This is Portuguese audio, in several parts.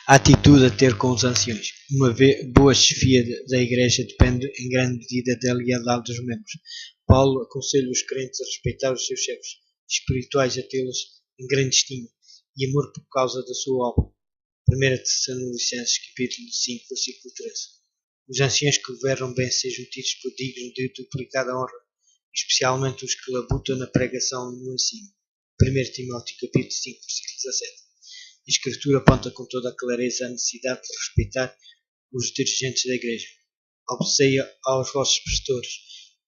A atitude a ter com os anciões. Uma boa chefia da Igreja depende em grande medida da lealdade dos membros. Paulo aconselha os crentes a respeitar os seus chefes espirituais, a tê-los em grande estima e amor por causa da sua obra. 1 Tessalonicenses capítulo 5, versículo 13. Os anciões que governam bem sejam tidos por dignos de duplicada honra, especialmente os que labutam na pregação e no ensino. 1 Timóteo capítulo 5, versículo 17. A Escritura aponta com toda a clareza a necessidade de respeitar os dirigentes da Igreja. Obedecei aos vossos pastores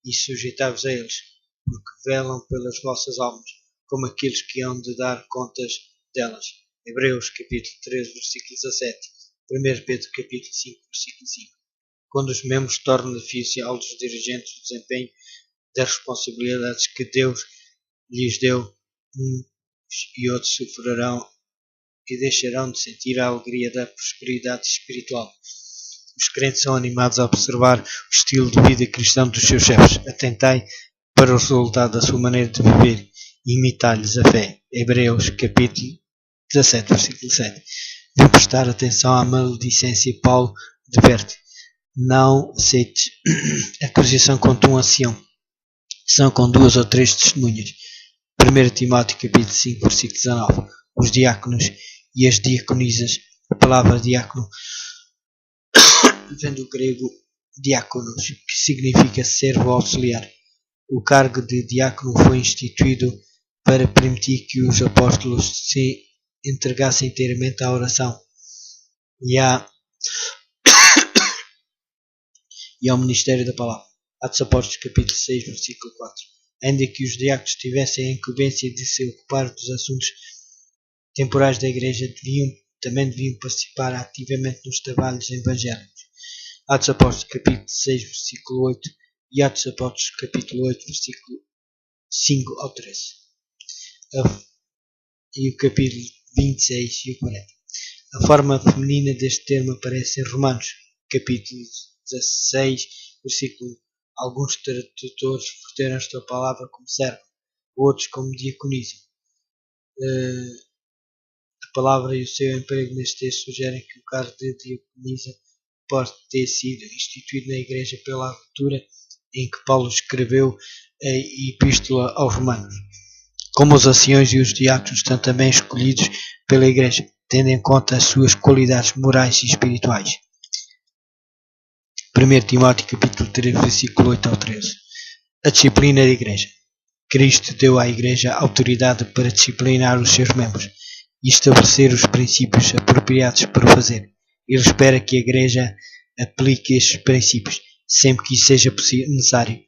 e sujeitai-vos a eles, porque velam pelas vossas almas, como aqueles que hão de dar contas delas. Hebreus capítulo 13, versículo 17. 1 Pedro capítulo 5, versículo 5. Quando os membros tornam oficial dos dirigentes o desempenho das responsabilidades que Deus lhes deu, uns e outros sofrerão e deixarão de sentir a alegria da prosperidade espiritual. Os crentes são animados a observar o estilo de vida cristão dos seus chefes. Atentai para o resultado da sua maneira de viver e imitai-lhes a fé. Hebreus capítulo 17, versículo 7. De prestar atenção à maledicência, Paulo adverte: não aceites acusação contra um ancião, são com 2 ou 3 testemunhas. 1 Timóteo capítulo 5, versículo 19. Os diáconos e as diaconisas. A palavra diácono vem do grego diáconos, que significa servo auxiliar. O cargo de diácono foi instituído para permitir que os apóstolos se entregassem inteiramente à oração e ao ministério da palavra. Atos Apóstolos capítulo 6, versículo 4. Ainda que os diáconos tivessem a incumbência de se ocupar dos assuntos temporais da Igreja, também deviam participar ativamente nos trabalhos evangélicos. Atos Apóstolos capítulo 6, versículo 8 e Atos Apóstolos capítulo 8, versículo 5 ao 13. E o capítulo 26 e o 40. A forma feminina deste termo aparece em Romanos capítulo 16, versículo 1. Alguns tradutores referem esta palavra como serva, outros como diaconisa. A palavra e o seu emprego neste texto sugerem que o cargo de diaconisa pode ter sido instituído na Igreja pela altura em que Paulo escreveu a Epístola aos Romanos. Como os anciões e os diáconos estão também escolhidos pela Igreja, tendo em conta as suas qualidades morais e espirituais. 1 Timóteo capítulo 3, versículo 8 ao 13. A disciplina da Igreja. Cristo deu à Igreja autoridade para disciplinar os seus membros e estabelecer os princípios apropriados para o fazer. Ele espera que a Igreja aplique estes princípios, sempre que isso seja necessário,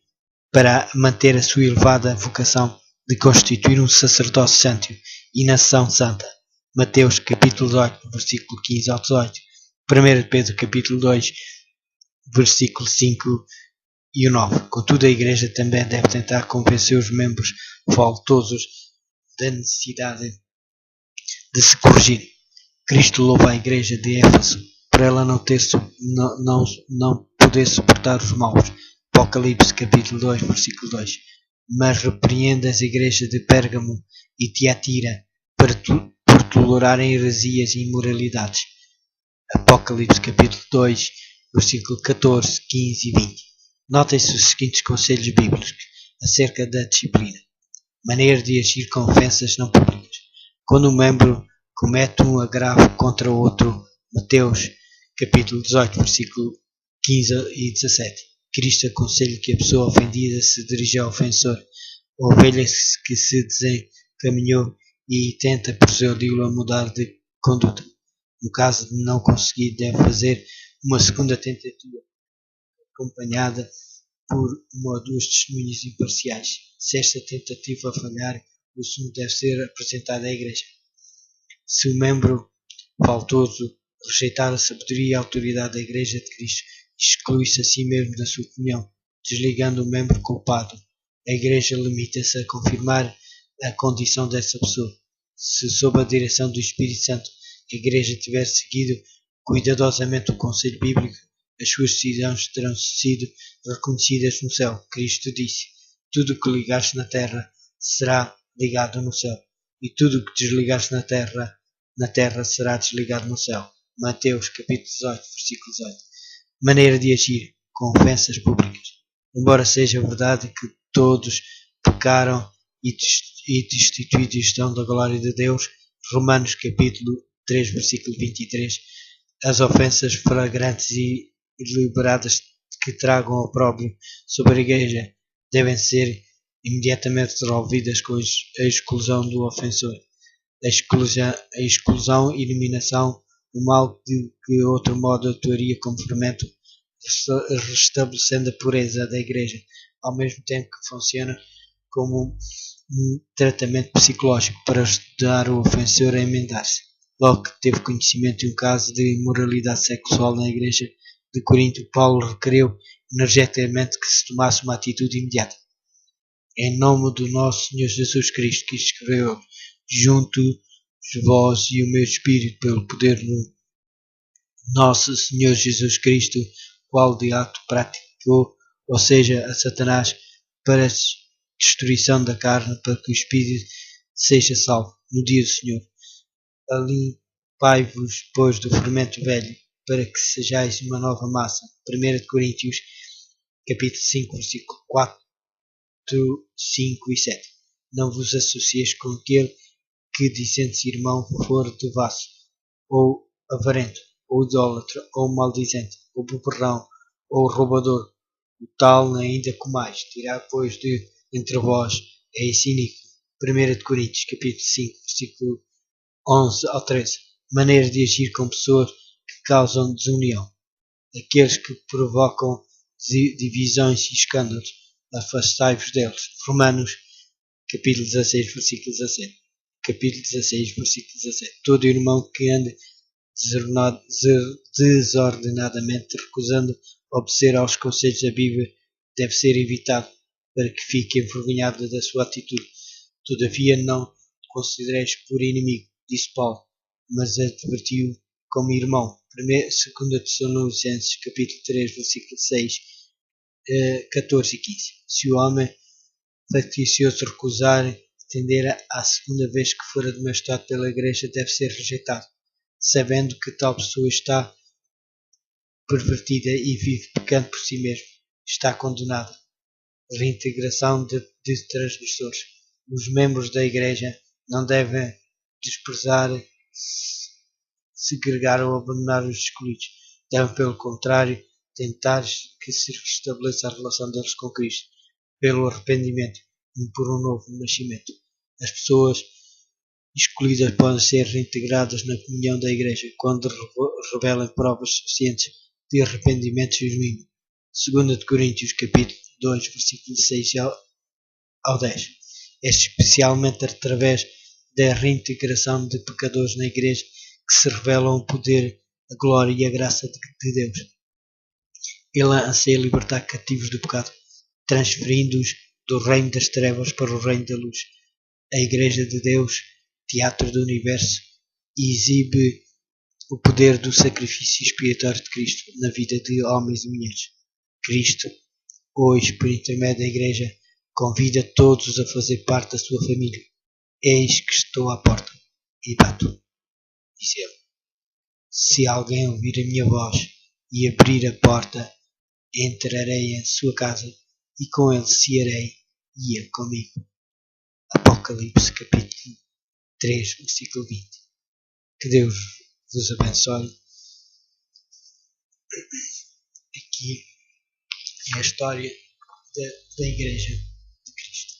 para manter a sua elevada vocação de constituir um sacerdócio santo e nação santa. Mateus capítulo 18, versículo 15 ao 18. 1 Pedro capítulo 2, versículo 5 e o 9. Contudo, a Igreja também deve tentar convencer os membros faltosos da necessidade de se corrigir. Cristo louva a Igreja de Éfeso por ela não poder suportar os maus. Apocalipse capítulo 2, versículo 2. Mas repreenda as igrejas de Pérgamo e Tiatira por tolerarem heresias e imoralidades. Apocalipse capítulo 2, versículo 14, 15 e 20. Notem-se os seguintes conselhos bíblicos acerca da disciplina. Maneira de agir com ofensas não públicas. Quando um membro comete um agravo contra o outro, Mateus capítulo 18, versículo 15 e 17. Cristo aconselha que a pessoa ofendida se dirija ao ofensor, a ovelha que se desencaminhou e tenta persuadi-lo a mudar de conduta. No caso de não conseguir, deve fazer uma segunda tentativa, acompanhada por uma ou 2 testemunhas imparciais. Se esta tentativa falhar, o assunto deve ser apresentado à Igreja. Se o membro faltoso rejeitar a sabedoria e a autoridade da Igreja de Cristo, exclui-se a si mesmo da sua comunhão, desligando o membro culpado. A Igreja limita-se a confirmar a condição dessa pessoa. Se, sob a direção do Espírito Santo, a Igreja tiver seguido cuidadosamente o conselho bíblico, as suas decisões terão sido reconhecidas no céu. Cristo disse: tudo o que ligares na terra será ligado no céu. e tudo o que desligares na terra será desligado no céu. Mateus capítulo 18, versículo 18. Maneira de agir com ofensas públicas. Embora seja verdade que todos pecaram e destituídos estão da glória de Deus, Romanos capítulo 3, versículo 23, as ofensas flagrantes e deliberadas que tragam opróbrio sobre a igreja devem ser imediatamente resolvidas com a exclusão do ofensor. A exclusão e eliminação do mal de que outro modo atuaria como fermento, restabelecendo a pureza da igreja, ao mesmo tempo que funciona como um tratamento psicológico para ajudar o ofensor a emendar-se. Locke teve conhecimento de um caso de imoralidade sexual na igreja de Corinto. Paulo requeriu energeticamente que se tomasse uma atitude imediata. Em nome do nosso Senhor Jesus Cristo, que escreveu junto vós e o meu espírito pelo poder do nosso Senhor Jesus Cristo, qual de ato praticou, ou seja, a Satanás, para a destruição da carne, para que o espírito seja salvo no dia do Senhor. Alimpai-vos, pois, do fermento velho, para que sejais uma nova massa. 1 Coríntios, capítulo 5, versículo 4, 5 e 7. Não vos associeis com aquele que, dizendo-se irmão, for devasso, ou avarento, ou idólatra, ou maldizente, ou beberrão, ou roubador. O tal ainda comais. Tirar, pois, de entre vós é esse iníquo. 1 Coríntios, capítulo 5, versículo 11 ao 13. Maneira de agir com pessoas que causam desunião. Aqueles que provocam divisões e escândalos, afastai-vos deles. Romanos, capítulo 16, versículo 17. Capítulo 16, versículo 17. Todo irmão que ande desordenadamente, recusando obedecer aos conselhos da Bíblia, deve ser evitado, para que fique envergonhado da sua atitude. Todavia não considereis por inimigo, disse Paulo, mas advertiu como irmão. 2 Tessalonicenses, capítulo 3, versículo 6, 14 e 15. Se o homem facticioso recusar atender à segunda vez que for admoestado pela igreja, deve ser rejeitado, sabendo que tal pessoa está pervertida e vive pecando por si mesmo, está condenada. Reintegração de transgressores. Os membros da igreja não devem desprezar, segregar ou abandonar os excluídos. Devem, pelo contrário, tentar que se restabeleça a relação deles com Cristo, pelo arrependimento e por um novo nascimento. As pessoas excluídas podem ser reintegradas na comunhão da igreja quando revelam provas suficientes de arrependimento genuíno. 2 Coríntios, capítulo 2, versículo 6 ao 10. É especialmente através da reintegração de pecadores na igreja que se revelam o poder, a glória e a graça de Deus. Ele anseia libertar cativos do pecado, transferindo-os do reino das trevas para o reino da luz. A Igreja de Deus, teatro do universo, exibe o poder do sacrifício expiatório de Cristo na vida de homens e mulheres. Cristo, hoje, por intermédio da Igreja, convida todos a fazer parte da sua família. Eis que estou à porta e bato. Diz ele. Se alguém ouvir a minha voz e abrir a porta, entrarei em sua casa e com ele cearei e ele comigo. Apocalipse capítulo 3, versículo 20. Que Deus vos abençoe. Aqui é a história da Igreja de Cristo.